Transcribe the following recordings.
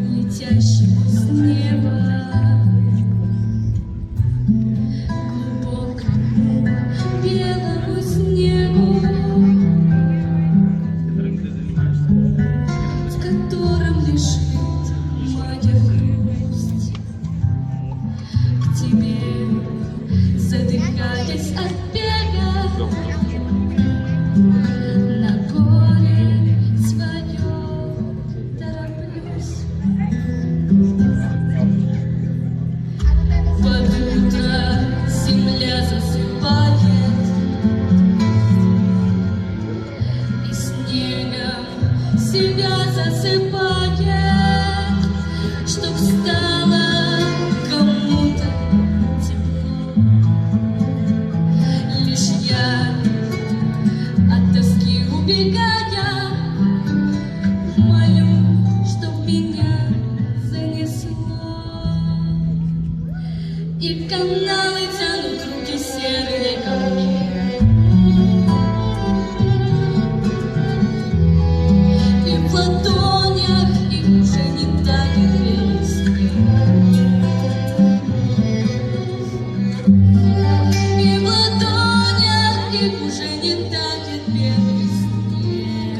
Летящему с неба, глубокому белому снегу, в котором лежит моя грусть, к тебе, задыхаясь от бега, на горе свое тороплюсь. Под утро земля засыпает, и снегом себя засыпает, чтоб стало кому-то тепло. Лишь я от тоски убегая молю, чтоб меня занесло. И каналы тянут руки серые ко мне, и в ладонях их уже не тает белый снег, и в ладонях их уже не тает белый снег.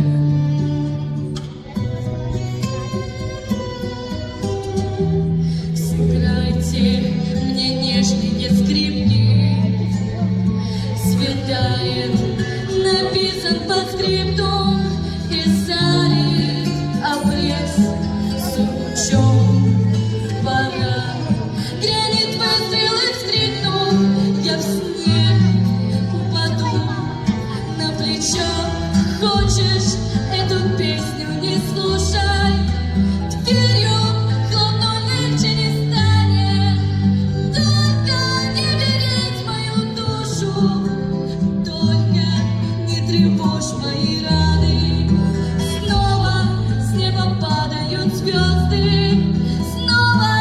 Сыграйте мне нежные скрипки, светает, написан по скрипту, и зарит обрез с лучом пора. Грянет выстрел и вскрикнув, я в снег упаду на плечо. Хочешь эту песню не слушай, дверью хлопну, легче не станет. Только не береть мою душу, только не тревожь мои раны. Снова с неба падают звезды, снова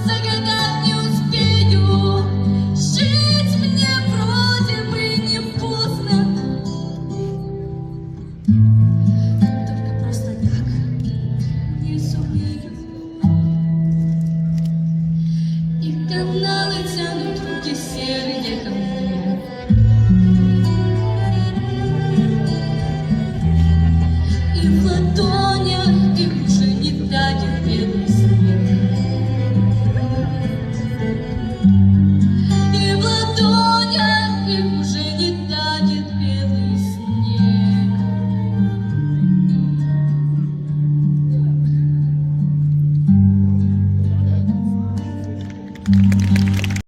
загадать не успею. Жить мне вроде бы не поздно, только просто так не сумею. И каналы тянут руки серые ко